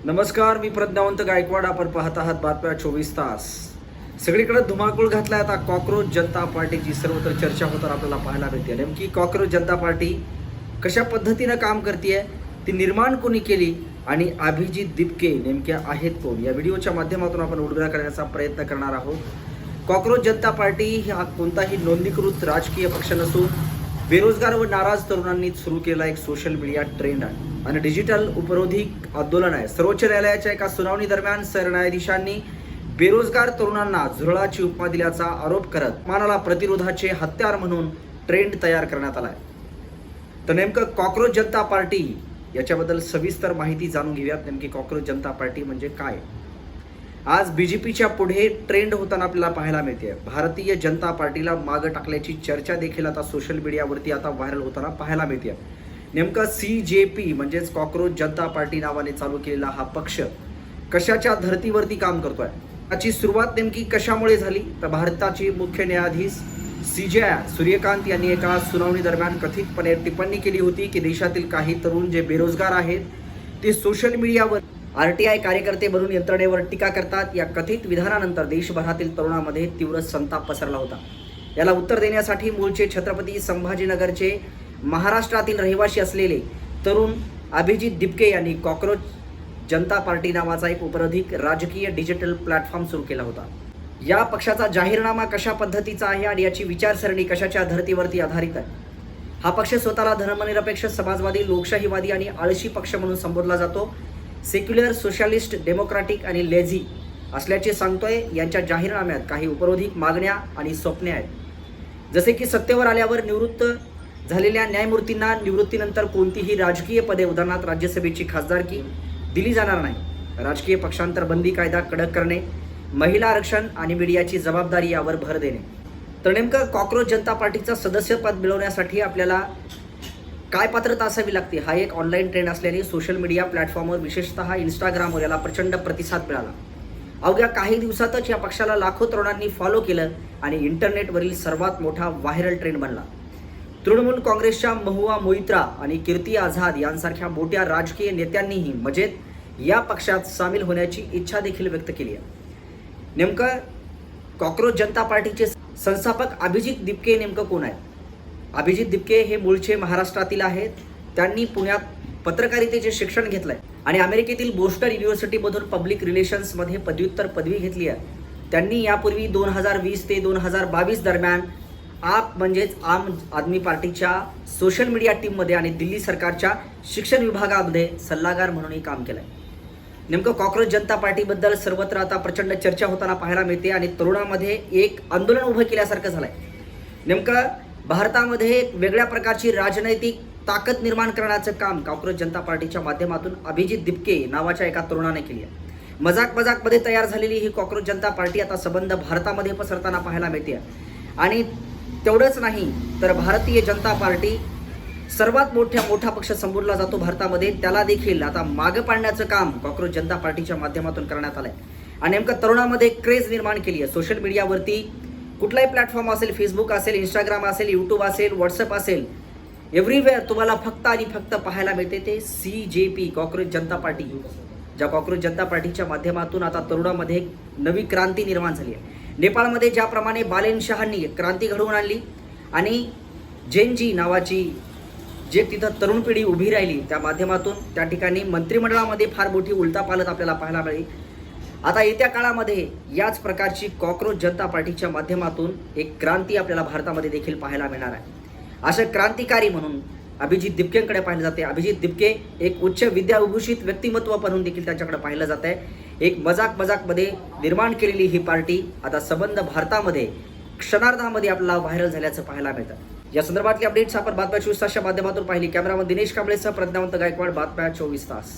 नमस्कार, मी प्रज्ञावंत गायकवाड. आपण पाहत आहात बातम्या 24 तास. सगळीकडे धुमाकूळ घातलाय आता कॉक्रोच जनता पार्टीची. सर्वत्र चर्चा होताना आपल्याला पाहायला मिळते. नेमकी कॉक्रोच जनता पार्टी कशा पद्धतीनं काम करते, ती निर्माण कोणी केली आणि अभिजित दिपके नेमके आहेत कोण, या व्हिडिओच्या माध्यमातून आपण उलगडा करण्याचा प्रयत्न करणार आहोत. कॉक्रोच जनता पार्टी हा कोणताही नोंदणीकृत राजकीय पक्ष नसून बेरोजगार व नाराज तरुणांनी सुरू केलेला एक सोशल मीडिया ट्रेंड आहे आणि डिजिटल उपरोधिक आंदोलन आहे. सर्वोच्च न्यायालयाच्या एका सुनावणी दरम्यान सरन्यायाधीशांनी बेरोजगार तरुणांना झुरळाची उपमा दिल्याचा आरोप करत मानाला प्रतिरोधाचे हत्यार म्हणून ट्रेंड तयार करण्यात आलाय. तर नेमकं कॉक्रोच जनता पार्टी याच्याबद्दल सविस्तर माहिती जाणून घेऊयात. नेमकी कॉक्रोच जनता पार्टी म्हणजे काय. आज बीजेपीच्या पुढे ट्रेंड होताना आपल्याला पाहायला मिळते. भारतीय जनता पार्टीला मागं टाकल्याची चर्चा देखील आता सोशल मीडियावरती आता व्हायरल होताना पाहायला मिळते. नेमका CJP म्हणजेच कॉक्रोच जनता पार्टी नावाने चालू केलेला हा पक्ष कशाच्या धर्तीवरती काम करतोय, याची सुरुवात नेमकी कशामुळे झाली. तर भारताचे मुख्य न्यायाधीश CJ सूर्यकांत यांनी एका सुनावणी दरम्यान कथितपणे टिप्पणी केली होती की देशातील काही तरुण जे बेरोजगार आहेत ते सोशल मीडियावर RTI कार्यकर्ते बनून यंत्रणेवर टीका करतात. या कथित विधानानंतर देशभरातील तरुणांमध्ये तीव्र संताप पसरला होता. याला उत्तर देण्यासाठी मूळचे छत्रपती संभाजीनगरचे महाराष्ट्रातील रहिवासी असलेले तरुण अभिजित दिपके यांनी कॉक्रोच जनता पार्टी नावाचा एक उपरोधिक राजकीय डिजिटल प्लॅटफॉर्म सुरू केला होता. या पक्षाचा जाहीरनामा कशा पद्धतीचा आहे आणि याची विचारसरणी कशाच्या धर्तीवरती आधारित आहे. हा पक्ष स्वतःला धर्मनिरपेक्ष, समाजवादी, लोकशाहीवादी आणि आळशी पक्ष म्हणून संबोधला जातो. सेक्युलर, सोशलिस्ट, डेमोक्रॅटिक आणि लेझी असल्याचे सांगतोय. यांच्या जाहीरनाम्यात काही उपरोधिक मागण्या आणि स्वप्ने आहेत, जसे की सत्तेवर आल्यावर निवृत्त झालेल्या न्यायमूर्तींना निवृत्तीनंतर कोणतीही राजकीय पदे, उदाहरणार्थ राज्यसभेची खासदारकी दिली जाणार नाही, राजकीय पक्षांतर बंदी कायदा कडक करणे, महिला आरक्षण आणि मीडियाची जबाबदारी यावर भर देणे. तर नेमकं कॉक्रोच जनता पार्टीचा सदस्यपद मिळवण्यासाठी आपल्याला काय पात्रता असावी लागते. हा एक ऑनलाईन ट्रेंड असल्याने सोशल मीडिया प्लॅटफॉर्मवर, विशेषतः इंस्टाग्रामवर याला प्रचंड प्रतिसाद मिळाला. अवघ्या काही दिवसातच या पक्षाला लाखो तरुणांनी फॉलो केलं आणि इंटरनेटवरील सर्वात मोठा व्हायरल ट्रेंड बनला. तृणमूल काँग्रेसच्या महुआ मोइत्रा आणि कीर्ती आझाद यांसारख्या मोठ्या राजकीय नेत्यांनीही मजेत या पक्षात सामील होण्याची इच्छा देखील व्यक्त केली आहे. नेमकं कॉक्रोच जनता पार्टीचे संस्थापक अभिजित दिपके नेमकं कोण आहेत. अभिजित दिपके हे मूळचे महाराष्ट्रातील आहेत. त्यांनी पुण्यात पत्रकारितेचे शिक्षण घेतलंय आणि अमेरिकेतील बोस्टन युनिव्हर्सिटीमधून पब्लिक रिलेशन्समध्ये पदव्युत्तर पदवी घेतली आहे. त्यांनी यापूर्वी 2020 ते 2022 दरम्यान आप म्हणजेच आम आदमी पार्टीच्या सोशल मीडिया टीममध्ये आणि दिल्ली सरकारच्या शिक्षण विभागामध्ये सल्लागार म्हणूनही काम केलंय. नेमकं कॉक्रोच जनता पार्टीबद्दल सर्वत्र आता प्रचंड चर्चा होताना पाहायला मिळते आणि तरुणांमध्ये एक आंदोलन उभं केल्यासारखं झालंय. नेमकं भारतामध्ये एक वेगळ्या प्रकारची राजनैतिक ताकद निर्माण करण्याचं काम कॉक्रोच जनता पार्टीच्या माध्यमातून अभिजित दिपके नावाच्या एका तरुणाने केली आहे. मजाकमध्ये तयार झालेली ही कॉक्रोच जनता पार्टी आता संबंध भारतामध्ये पसरताना पाहायला मिळते. आणि तेवढंच नाही तर भारतीय जनता पार्टी सर्वात मोठा पक्ष संबोधला जातो भारतामध्ये, त्याला देखील आता मागं पाडण्याचं काम कॉक्रोच जनता पार्टीच्या माध्यमातून करण्यात आलंय. आणि नेमकं तरुणामध्ये क्रेज निर्माण केली आहे. सोशल मीडियावरती कुठलाही प्लॅटफॉर्म असेल, फेसबुक असेल, इंस्टाग्राम असेल, यूट्यूब असेल, व्हॉट्सअप असेल, एव्हरीवेअर तुम्हाला फक्त आणि फक्त पाहायला मिळते ते CJP कॉक्रोच जनता पार्टी. ज्या कॉक्रोच जनता पार्टीच्या माध्यमातून आता तरुणामध्ये एक नवी क्रांती निर्माण झाली आहे. नेपाळमध्ये ज्याप्रमाणे बालेन शहांनी क्रांती घडवून आणली आणि जेनजी नावाची जे तिथं तरुण पिढी उभी राहिली, त्या माध्यमातून त्या ठिकाणी मंत्रिमंडळामध्ये फार मोठी उलथापालथ आपल्याला पाहायला मिळेल. आता येत्या काळामध्ये याच प्रकारची कॉक्रोच जनता पार्टीच्या माध्यमातून एक क्रांती आपल्याला भारतामध्ये देखील पाहायला मिळणार आहे. अशा क्रांतिकारी म्हणून अभिजित दिपकेंकडे पाहिलं जाते. अभिजित दिपके एक उच्च विद्याविभूषित व्यक्तिमत्व म्हणून देखील त्यांच्याकडे पाहिलं जात आहे. एक मजाकमध्ये निर्माण केलेली ही पार्टी आता संबंध भारतामध्ये क्षणार्धामध्ये आपल्याला व्हायरल झाल्याचं पाहायला मिळतं. या संदर्भातली अपडेट्स आपण बातम्या 24 तासच्या माध्यमातून पाहिली. कॅमेरामन दिनेश कांबळेसह प्रज्ञावंत गायकवाड, बातम्या 24 तास.